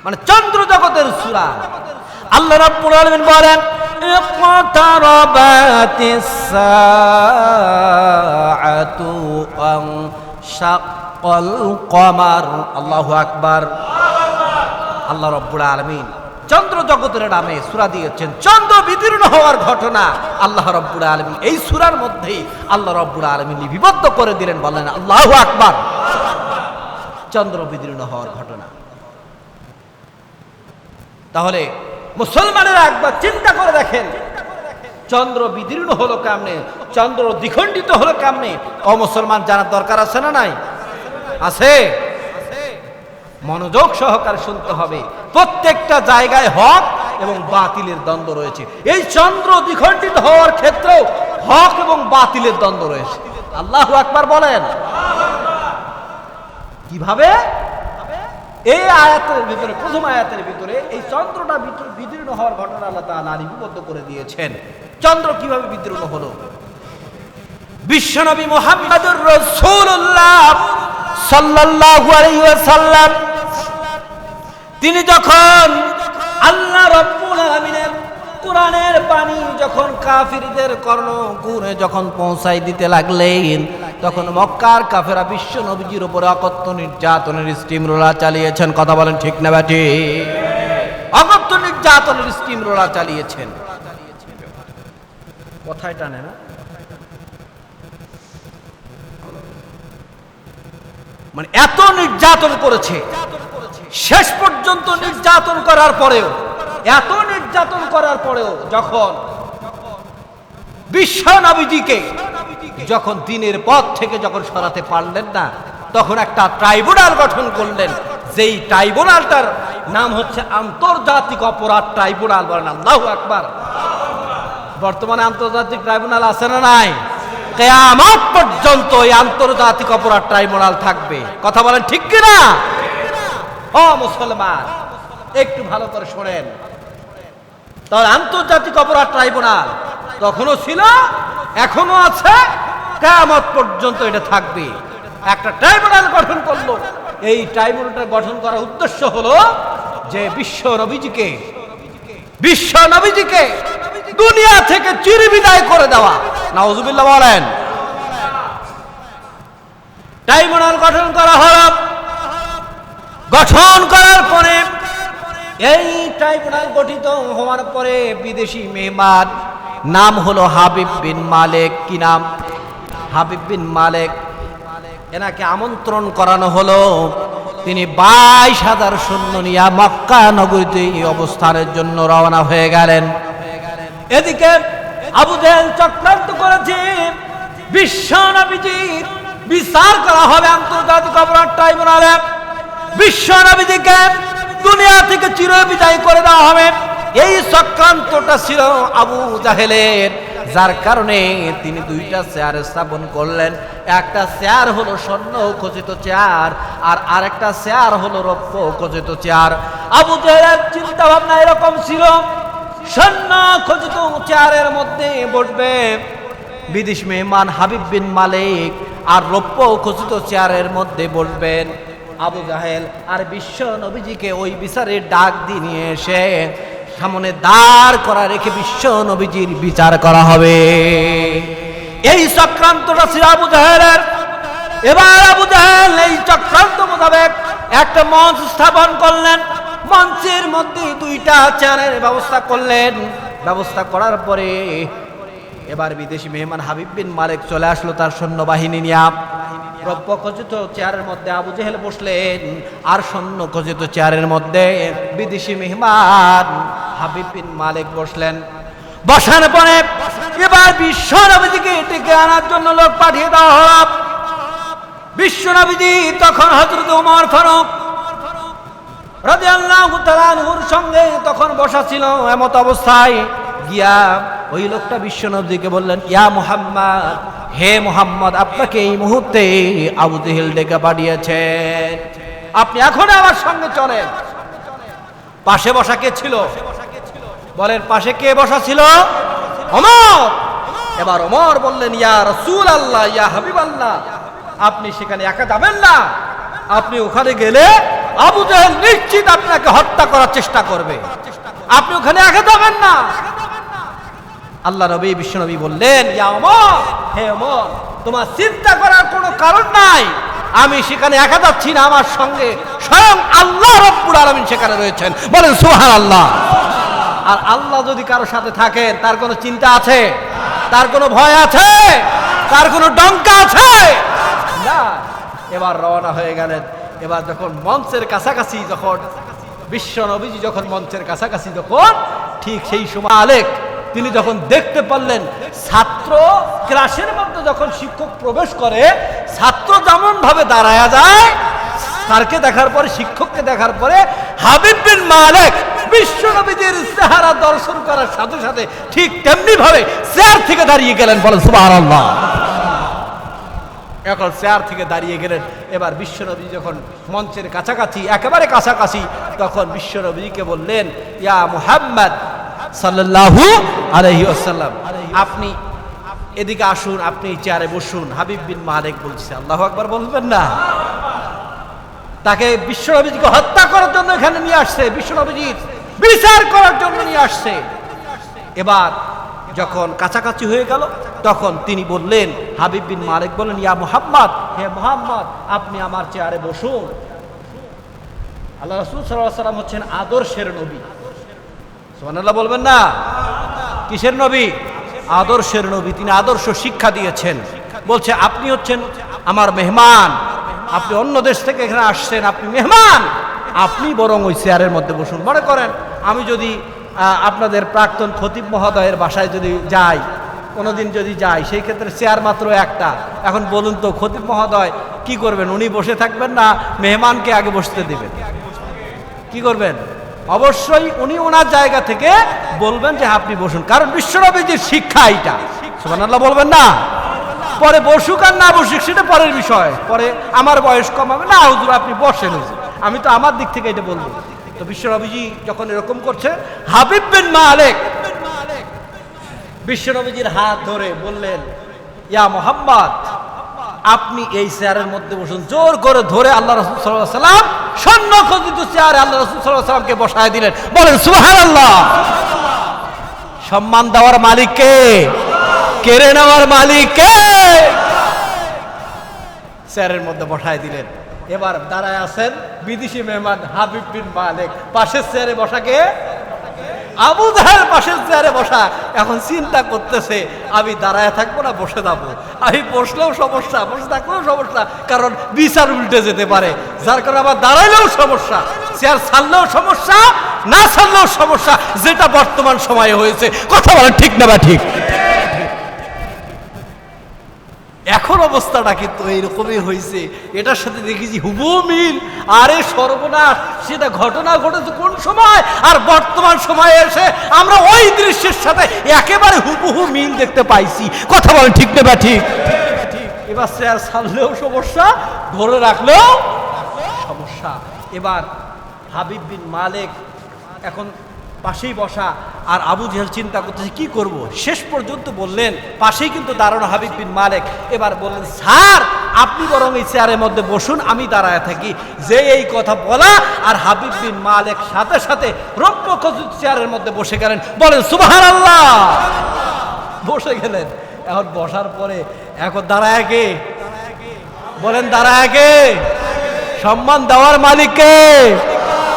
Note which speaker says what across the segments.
Speaker 1: মানে চন্দ্র জগতের সূরা। আল্লাহ রাব্বুল আলামিন বলেন ইকতারাবাতিস সাআতু ওয়ানশাক্কাল কমার। আল্লাহু আকবার। আল্লাহ রাব্বুল আলামিন চন্দ্র জগতের নামে সূরা দিয়েছেন। চন্দ্র বিদীর্ণ হওয়ার ঘটনা আল্লাহ রাব্বুল আলামিন এই সূরার মধ্যেই আল্লাহ রাব্বুল আলামিন লিপিবদ্ধ করে দিলেন। বলেন আল্লাহু আকবার। চন্দ্র বিদীর্ণ হওয়ার ঘটনা। তাহলে মুসলমানেরা একবার চিন্তা করে দেখেন, চন্দ্র বিদীর্ণ হলো কেমনে, চন্দ্র দ্বিখণ্ডিত হলো কেমনে? মুসলমান জানার দরকার আছে না নাই? আছে। মনোযোগ সহকারে শুনতে হবে। প্রত্যেকটা জায়গায় হক এবং বাতিলের দ্বন্দ্ব রয়েছে। এই চন্দ্র দ্বিখণ্ডিত হওয়ার ক্ষেত্রেও হক এবং বাতিলের দ্বন্দ্ব রয়েছে। আল্লাহু আকবার বলেন। কিভাবে? এই আয়াতের ভিতরে, প্রথম আয়াতের ভিতরে এই চন্দ্রটা বিদীর্ণ হওয়ার ঘটনা আল্লাহ তাআলা লিপিবদ্ধ করে দিয়েছেন। চন্দ্র কিভাবে বিদীর্ণ হলো? বিশ্বনবী মুহাম্মদুর রাসূলুল্লাহ সাল্লাল্লাহু আলাইহি ওয়াসাল্লাম তিনি যখন আল্লাহ রাব্বুল আলামিনের কোরআনের বাণী যখন কাফিরদের কর্ণকুহরে যখন পৌঁছাই দিতে লাগলেন, তখন মক্কার কাফেররা বিশ্ব নবীজির উপরে অকথ্য নির্যাতনের স্টিম রোলার চালিয়েছেন। কথা বলেন ঠিক না ব্যাটি? অকথ্য নির্যাতনের স্টিম রোলার চালিয়েছেন। কথায় টানে না? মানে এত নির্যাতন করেছে, শেষ পর্যন্ত নির্যাতন করার পরেও, এত নির্যাতন করার পরেও যখন বিশ্ব নবীজিকে যখন দিনের পথ থেকে যখন সরাতে পারলেন না, তখন একটা ট্রাইব্যুনাল গঠন করলেন। যেই ট্রাইব্যুনালটার নাম হচ্ছে আন্তর্জাতিক অপরাধ ট্রাইব্যুনাল। বলেন আল্লাহু আকবার। বর্তমানে আন্তর্জাতিক ট্রাইব্যুনাল আছে না নাই? কিয়ামত পর্যন্ত এই আন্তর্জাতিক অপরাধ ট্রাইব্যুনাল থাকবে। কথা বলেন ঠিক কি না? ও মুসলমান, একটু ভালো করে শোনেন। তাহলে আন্তর্জাতিক অপরাধ ট্রাইব্যুনাল তখনও ছিল, এখনো আছে, কিয়ামত পর্যন্ত এটা থাকবে। একটা ট্রাইব্যুনাল গঠন করলো। এই ট্রাইব্যুনালটা গঠন করার উদ্দেশ্য হলো যে বিশ্ব নবীজিকে দুনিয়া থেকে চিরবিদায় করে দেওয়া। নাউজুবিল্লাহ বলেন। ট্রাইব্যুনাল গঠন করা হলো। গঠন করার পরে এই ট্রাইব্যুনাল গঠিত হওয়ার পরে বিদেশি মেহমান, নাম হলো হাবিব বিন মালেক। কি নাম? হাবিব বিন মালেক। এনাকে আমন্ত্রণ করানো হলো। তিনি 22,000 সৈন্য নিয়ে মক্কা নগরীতে এই অবস্থানের জন্য রওনা হয়ে গেলেন। এদিকে আবু জেহেল চক্রান্ত করেছে, বিশ্ব নবীজির বিচার করা হবে আন্তর্জাতিক অপরাধ ট্রাইব্যুনালে। বিশ্ব নবীজিকে দুনিয়া থেকে চিরবিদায় করে দেওয়া হবে। এই চক্রান্তটা ছিল আবু জাহেলের, যার কারণে তিনি দুইটা চেয়ার স্থাপন করলেন। একটা চেয়ার হলো স্বর্ণ খচিত চেয়ার, আর আরেকটা চেয়ার হলো রৌপ্য খচিত চেয়ার। আবু জাহেলের চিন্তা ভাবনা এরকম ছিল, স্বর্ণ খচিত চেয়ারের মধ্যে বসবে বিদেশি মেহমান হাবিব বিন মালিক, আর রৌপ্য খচিত চেয়ারের মধ্যে বসবেন আবু জাহেল। আর বিশ্ব নবীজিকে ওই বিচারের ডাক দিয়ে নিয়ে এসে সামনে দাঁড় করা রেখে বিশ্ব নবীজির বিচার করা হবে। এই চক্রান্তটা ছিল আবু জাহেলের। এবার আবু জাহেল এই চক্রান্ত মোতাবেক একটা মঞ্চ স্থাপন করলেন। মঞ্চের মধ্যে দুইটা চেয়ারের ব্যবস্থা করলেন। ব্যবস্থা করার পরে এবার বিদেশি মেহমান হাবিব বিন মালিক চলে আসলো তার সৈন্যবাহিনী নিয়ে। রৌপ্য খচিত চেয়ারের মধ্যে আবু জেহেল বসলেন, আর স্বর্ণ খচিত চেয়ারের মধ্যে বিদেশি মেহমান হাবিব বিন মালিক বসলেন। বসার পরে এবার বিশ্ব নবীজিকে ডেকে আনার জন্য লোক পাঠিয়ে দেওয়া হল। বিশ্ব নবীজি তখন হযরত ওমর ফারুক রাদিয়াল্লাহু তাআলা আনহুর সঙ্গে তখন বসা ছিল। এমত অবস্থায় গিয়া ওই লোকটা বিশ্ব নবীজিকে বললেন, ইয়া মুহাম্মদ, হে মুহাম্মদ, আপনাকে এই মুহূর্তে আবু জেহেল ডেকে পাঠিয়েছেন, আপনি এখন আমার সঙ্গে চলেন। পাশে বসা কে ছিল? বলেন পাশে কে বসা ছিল? ওমর। এবার ওমর বললেন, ইয়া রাসূলুল্লাহ, ইয়া হাবিবাল্লাহ, আপনি সেখানে একা যাবেন না, আপনি ওখানে গেলে আবু জাহেল নিশ্চিত আপনাকে হত্যা করার চেষ্টা করবে, আপনি ওখানে একা যাবেন না। আল্লাহ নবী বিশ্ব নবী বললেন, ইয়া ওমর, হে ওমর, তোমার চিন্তা করার কোনো কারণ নাই, আমি সেখানে একা যাচ্ছি না, আমার সঙ্গে স্বয়ং আল্লাহ রাব্বুল আলামিন সেখানে রয়েছেন। বলেন সুবহানাল্লাহ। আর আল্লাহ যদি কারো সাথে থাকেন, তার কোনো চিন্তা আছে? তার কোনো ভয় আছে? তার কোনো ডঙ্কা আছে? না। এবার রওনা হয়ে গেলেন। এবার যখন মঞ্চের কাছাকাছি, যখন বিশ্ব নবীজি যখন মঞ্চের কাছাকাছি, যখন ঠিক সেই সময় আলেক তিনি যখন দেখতে পারলেন ছাত্র ক্লাসের মধ্যে যখন শিক্ষক প্রবেশ করে, ছাত্র যেমন ভাবে দাঁড়ায়া যায়, স্যারকে দেখার পরে, শিক্ষককে দেখার পরে হাবিব বিন মালেক বিশ্ব নবীজির চেহারা দর্শন করার সাথে সাথে ঠিক তেমনি ভাবে চেয়ার থেকে দাঁড়িয়ে গেলেন। বলেন সুবহানাল্লাহ। এখন চেয়ার থেকে দাঁড়িয়ে গেলেন। এবার বিশ্ব নবী যখন মঞ্চের কাছাকাছি, একেবারে কাছাকাছি, তখন বিশ্ব নবীকে বললেন, ইয়া মুহাম্মদ সাল্লাল্লাহু আলাইহি ওয়াসাল্লাম, আপনি এদিকে আসুন, আপনি চেয়ারে বসুন। হাবিব বিন মালেক বলছে, আল্লাহু আকবার বলবেন না? তাকে বিশ্ব নবীজিকে হত্যা করার জন্য এখানে নিয়ে আসছে, বিশ্ব নবীজির বিচার করার জন্য নিয়ে আসছে। এবার যখন কাছাকাছি হয়ে গেল, তখন তিনি বললেন, হাবিব বিন মালেক বলেন, ইয়া মুহাম্মদ, হে মুহাম্মদ, আপনি আমার চেয়ারে বসুন। আল্লাহ রাসূল সাল্লাল্লাহু আলাইহি ওয়াসাল্লাম হচ্ছেন আদর্শের নবী। সুবহানাল্লাহ বলবেন না? কিসের নবী? আদর্শের নবী। তিনি আদর্শ শিক্ষা দিয়েছেন। বলছে, আপনি হচ্ছেন আমার মেহমান, আপনি অন্য দেশ থেকে এখানে আসছেন, আপনি মেহমান, আপনি বরং ওই চেয়ারের মধ্যে বসুন। মনে করেন আমি যদি আপনাদের প্রাক্তন খতিব মহোদয়ের বাসায় যদি যাই, কোনোদিন যদি যাই, সেই ক্ষেত্রে চেয়ার মাত্র একটা। এখন বলুন তো, খতিব মহোদয় কি করবেন? উনি বসে থাকবেন না মেহমানকে আগে বসতে দিবেন? কি করবেন? অবশ্যই উনি ওনার জায়গা থেকে বলবেন যে আপনি বসুন, কারণ বিশ্বনবীজির শিক্ষা এইটা। সুবহানাল্লাহ বলবেন না? পরে বসুক আর না বসুক সেটা পরের বিষয়, পরে আমার বয়স কম হবে না, হুজুর আপনি বসেন, আমি তো আমার দিক থেকে এটা বলবো। তো বিশ্বনবীজি যখন এরকম করছে, হাবিব বিন মালেক বিশ্বনবীজির হাত ধরে বললেন, ইয়া মুহাম্মদ, আপনি এই চেয়ারের মধ্যে বসুন। জোর করে ধরে আল্লাহ রাসূল সাল্লাল্লাহু আলাইহি ওয়াসাল্লাম সন্নিহিত চেয়ারে আল্লাহ রাসূল সাল্লাল্লাহু আলাইহি ওয়াসাল্লামকে বসায় দিলেন। বলেন সুবহানাল্লাহ। সম্মান দেওয়ার মালিক কে? কেড়ে নেওয়ার মালিক কে? চেয়ারের মধ্যে বসায় দিলেন। এবার দাঁড়ায় আছেন বিদেশি মেহমান হাবিব বিন মালেক, পাশের চেয়ারে বসা কে? আবু জাহেল পাশের চেয়ারে বসা। এখন চিন্তা করতেছে, আমি দাঁড়ায় থাকবো না বসে যাবো, আমি বসলেও সমস্যা, বসে থাকলেও সমস্যা, কারণ বিচার উল্টে যেতে পারে, যার কারণে আবার দাঁড়াইলেও সমস্যা, চেয়ার ছাড়লেও সমস্যা, না ছাড়লেও সমস্যা, যেটা বর্তমান সময়ে হয়েছে। কথা বলেন ঠিক না বা ঠিক? এখন অবস্থাটা কিন্তু এইরকমই হয়েছে। এটার সাথে দেখেছি হুবহু মিল। আরে সর্বনাশ, সেটা ঘটনা ঘটেছে কোন সময়, আর বর্তমান সময়ে এসে আমরা ওই দৃশ্যের সাথে একেবারে হুবহু মিল দেখতে পাইছি। কথা বলেন ঠিক না বা ঠিক? এবার চেয়ার ছাড়লেও সমস্যা, ধরে রাখলেও সমস্যা। এবার হাবিব বিন মালেক এখন পাশেই বসা, আর আবু জাহেল চিন্তা করতেছে কি করব। শেষ পর্যন্ত বললেন, পাশেই কিন্তু দাঁড়ানো হাবিব বিন মালেক, এবার বললেন, স্যার আপনি বরং এই চেয়ারের মধ্যে বসুন, আমি দাঁড়ায় থাকি। যে এই কথা বলা, আর হাবিব বিন মালেক সাথে সাথে রৌপ্য খচিত চেয়ারের মধ্যে বসে গেলেন। বলেন সুবহানাল্লাহ। বসে গেলেন। এখন বসার পরে এখন দাঁড়ায় কে? বলেন দাঁড়ায় কে? সম্মান দেওয়ার মালিককে,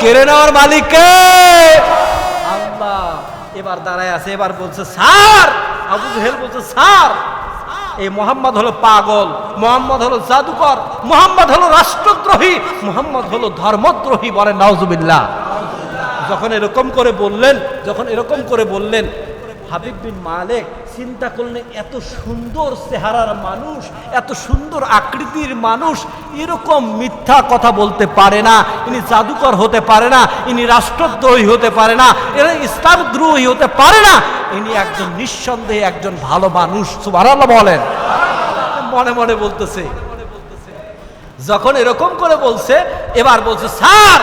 Speaker 1: কেড়ে নেওয়ার মালিককে আল্লাহ। এবার দাঁড়ায় আছে। এবার বলছে, স্যার, আবু জাহেল বলছে, স্যার এই মোহাম্মদ হলো পাগল, মোহাম্মদ হলো জাদুকর, মোহাম্মদ হলো রাষ্ট্রদ্রোহী, মোহাম্মদ হলো ধর্মদ্রোহী। বলেন নাউজুবিল্লাহ। যখন এরকম করে বললেন, হাবিব বিন মালেক চিন্তা করলেন, এত সুন্দর চেহারার মানুষ, এত সুন্দর আকৃতির মানুষ এরকম মিথ্যা কথা বলতে পারে না, ইনি জাদুকর হতে পারে না, ইনি রাষ্ট্রদ্রোহী হতে পারে না, এরা ইসলাম দ্রোহী হতে পারে না, ইনি একজন নিঃসন্দেহে একজন ভালো মানুষ। সুবহানাল্লাহ বলেন। মনে মনে বলতেছে। যখন এরকম করে বলছে, এবার বলছে, স্যার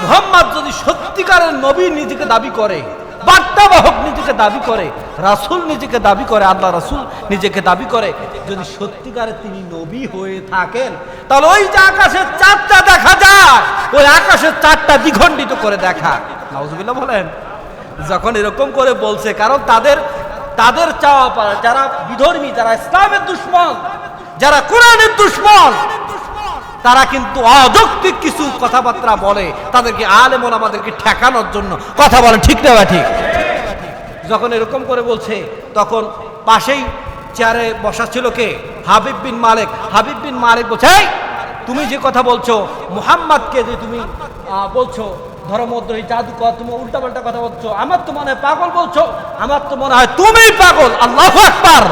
Speaker 1: মুহাম্মদ যদি সত্যিকারের নবী নিজেকে দাবি করে, বার্তাবাহক নিজেকে দাবি করে, রাসূল নিজেকে দাবি করে, আল্লাহ রাসূল নিজেকে দাবি করে, যদি সত্যিকারে তিনি নবী হয়ে থাকেন তাহলে ওই যে আকাশের চাঁদটা দেখা যায়, ওই আকাশের চাঁদটা দ্বিখণ্ডিত করে দেখা। নাউজুবিল্লাহ বলেন। যখন এরকম করে বলছে, কারণ তাদের চাওয়া পাওয়া, যারা বিধর্মী, যারা ইসলামের দুশমন, যারা কোরআনের দুশমন, তারা কিন্তু অযৌক্তিক কিছু কথাবার্তা বলে, তাদেরকে আলেম ওলামাদেরকে ঠেকানোর জন্য কথা বলেন, ঠিক না বা ঠিক? যখন এরকম করে বলছে, তখন পাশেই চেয়ারে বসা ছিল কে? হাবিব বিন মালিক। হাবিব বিন মালিক বলছে, এই তুমি যে কথা বলছো, মুহাম্মদকে যে তুমি বলছো ধর্মদ্রোহী, জাদুকর, তুমি উল্টাপাল্টা কথা বলছো, আমার তো মনে হয় পাগল বলছো, আমার তো মনে হয় তুমি পাগল। আল্লাহু আকবার।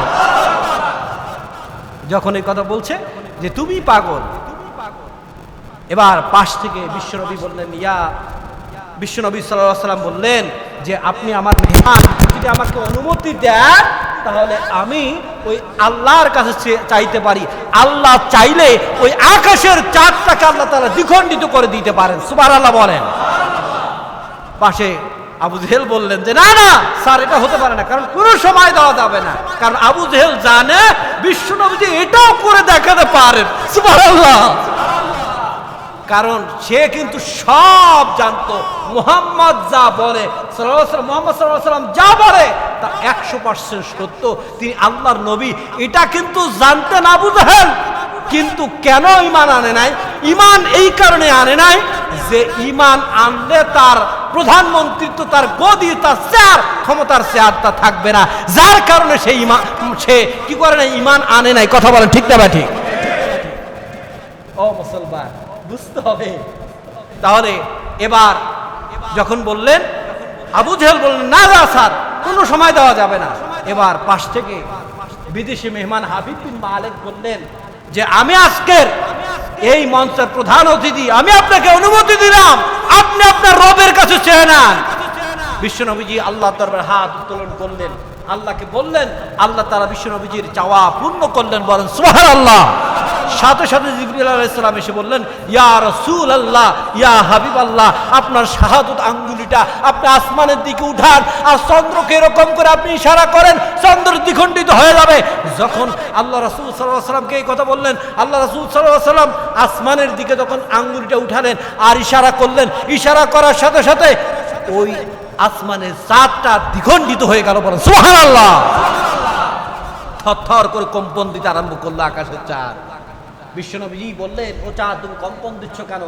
Speaker 1: যখন এই কথা বলছে যে তুমি পাগল, এবার পাশ থেকে বিশ্বনবী বললেন, বিশ্বনবী সাল্লাল্লাহু আলাইহি ওয়াসাল্লাম বললেন যে আপনি আমার মেহমান, যদি আমাকে অনুমতি দেন তাহলে আমি ওই আল্লাহর কাছে চাইতে পারি। আল্লাহ চাইলে ওই আকাশের চাঁদটাকে আল্লাহ তাআলা দ্বিখণ্ডিত করে দিতে পারেন। সুবহানাল্লাহ বলেন। পাশে আবু জেহেল বললেন যে না না স্যার, এটা হতে পারে না, কারণ কোনো সময় দেওয়া যাবে না, কারণ আবু জেহেল জানে বিশ্বনবী এটাও করে দেখাতে পারেন। সুবহানাল্লাহ। কারণ সে কিন্তু সব জানতো, মুহাম্মদ যা বলে মুহাম্মদ সাল্লাল্লাহু আলাইহি ওয়াসাল্লাম যা বলে তা 100% সত্য, তিনি আল্লাহর নবী, এটা কিন্তু জানতেন আবু জেহেল। কিন্তু কেন ঈমান আনে নাই? ঈমান এই কারণে আনে নাই যে ঈমান আনলে তার প্রধানমন্ত্রিত্ব, তার গদি, তার চেয়ার, ক্ষমতার চেয়ারটা থাকবে না, যার কারণে সে কি করে না, ঈমান আনে নাই। কথা বলেন, ঠিক না বা ঠিক? ও মুসলমান, বুঝতে হবে। তাহলে এবার যখন বললেন, আবু জেহেল বললেন না না স্যার, কোনো সময় দেওয়া যাবে না। এবার পাশ থেকে বিদেশি মেহমান হাবিব বিন মালিক বললেন যে আমি আজকের এই মঞ্চের প্রধান অতিথি, আমি আপনাকে অনুমতি দিলাম, আপনি আপনার রবের কাছে চেয়ে নেন। বিশ্বনবীজি আল্লাহর দরবারে হাত উত্তোলন করলেন, আল্লাহকে বললেন, আল্লাহ তাআলা বিশ্বনবীজির চাওয়া পূর্ণ করলেন। বলেন সুবহানাল্লাহ। সাথে সাথে জিবরিল আলাইহিস সালাম এসে বললেন, ইয়া রাসূলুল্লাহ, ইয়া হাবিবাল্লাহ, আপনার শাহাদাত আঙ্গুলিটা আপনি আসমানের দিকে উঠান, আর চন্দ্রকে এরকম করে আপনি ইশারা করেন, চন্দ্র দ্বিখণ্ডিত হয়ে যাবে। যখন আল্লাহ রাসূল সাল্লাল্লাহু আলাইহি সাল্লামকে এই কথা বললেন, আল্লাহ রাসূল সাল্লাল্লাহু আলাইহি সাল্লাম আসমানের দিকে যখন আঙ্গুলিটা উঠালেন আর ইশারা করলেন, ইশারা করার সাথে সাথে ওই আসমানের চাঁদটা দ্বিখণ্ডিত হয়ে গেল। বলেন সুবহানাল্লাহ। থরথর করে কম্পন দিতে আরম্ভ করলো আকাশের চাঁদ। বিশ্বনবী বললেন, ও চাঁদ তুমি কম্পন দিচ্ছ কেন?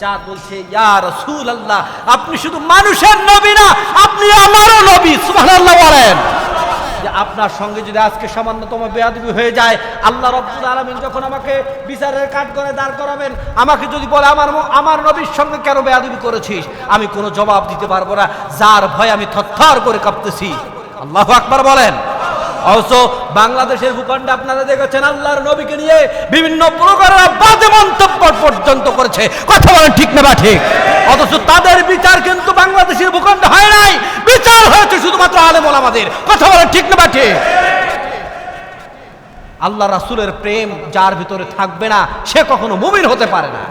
Speaker 1: চাঁদ বলছে, ইয়া রাসূলুল্লাহ, আপনি শুধু মানুষের নবী না, আপনি আমারও নবী। সুবহানাল্লাহ বলেন। যে আপনার সঙ্গে যদি আজকে সামান্যতম বেয়াদবি হয়ে যায়, আল্লাহ রাব্বুল আলামিন যখন আমাকে বিচারের কাঠগড়ায় দাঁড় করাবেন, আমাকে যদি বলে আমার নবীর সঙ্গে কেন বেয়াদবি করেছিস, আমি কোনো জবাব দিতে পারবো না, যার ভয় আমি থরথর করে কাঁপতেছি। আল্লাহু আকবার বলেন। অবশ্য বাংলাদেশের ভূখণ্ডে আপনারা দেখেছেন আল্লাহর নবীকে নিয়ে বিভিন্ন প্রকারের বাজে মন্তব্য পর্যন্ত করেছে। কথা বলেন, ঠিক না বা ঠিক? অথচ তাদের বিচার কিন্তু বাংলাদেশের ভূখণ্ডে হয় নাই, বিচার হয়েছে শুধুমাত্র আলেম ওলামাদের। কথা বলেন, ঠিক না বা ঠিক? আল্লাহ রাসূলের প্রেম যার ভিতরে থাকবে না, সে কখনো মুমিন হতে পারে না।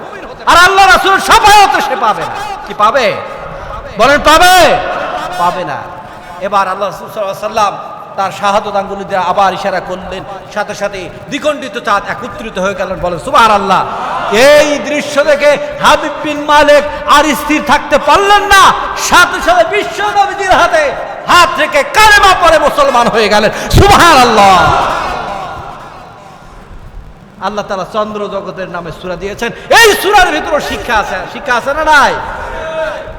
Speaker 1: আর আল্লাহ রাসূলের শাফায়াত সে পাবে না। কি পাবে? বলেন পাবে? পাবে না। এবার আল্লাহ রাসূল সাল্লাল্লাহু আলাইহি ওয়াসাল্লাম তার শাহাদাত আঙ্গুলি দিয়ে আবার ইশারা করলেন, সাথে সাথে দ্বিখণ্ডিত চাঁদ একত্রিত হয়ে গেলেন। বলেন সুবহানাল্লাহ। এই দৃশ্য দেখে হাবিব বিন মালিক আর স্থির থাকতে পারলেন না, সাথে সাথে বিশ্ব নবীজির হাতে হাত রেখে কালেমা পড়ে মুসলমান হয়ে গেলেন। সুবহানাল্লাহ। আল্লাহ তাআলা চন্দ্র জগতের নামে সূরা দিয়েছেন, এই সূরার ভিতরে শিক্ষা আছে। শিক্ষা আছে না নাই?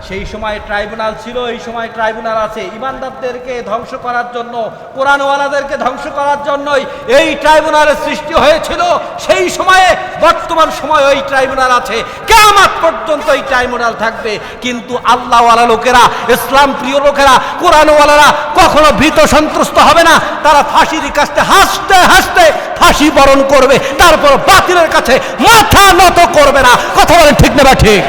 Speaker 1: সেই সময় ট্রাইব্যুনাল ছিল, এই সময় ট্রাইব্যুনাল আছে। ঈমানদারদেরকে ধ্বংস করার জন্য, কোরআনওয়ালাদেরকে ধ্বংস করার জন্যই এই ট্রাইব্যুনালের সৃষ্টি হয়েছিল। সেই সময়ে, বর্তমান সময়ে ওই ট্রাইব্যুনাল আছে, কিয়ামত পর্যন্ত এই ট্রাইব্যুনাল থাকবে। কিন্তু আল্লাহওয়ালা লোকেরা, ইসলাম প্রিয় লোকেরা, কোরআনওয়ালারা কখনো ভীত সন্ত্রস্ত হবে না। তারা ফাঁসির কাছে হাসতে হাসতে ফাঁসি বরণ করবে, তারপর বাতিলের কাছে মাথা নত করবে না। কথা বলেন, ঠিক না বা ঠিক?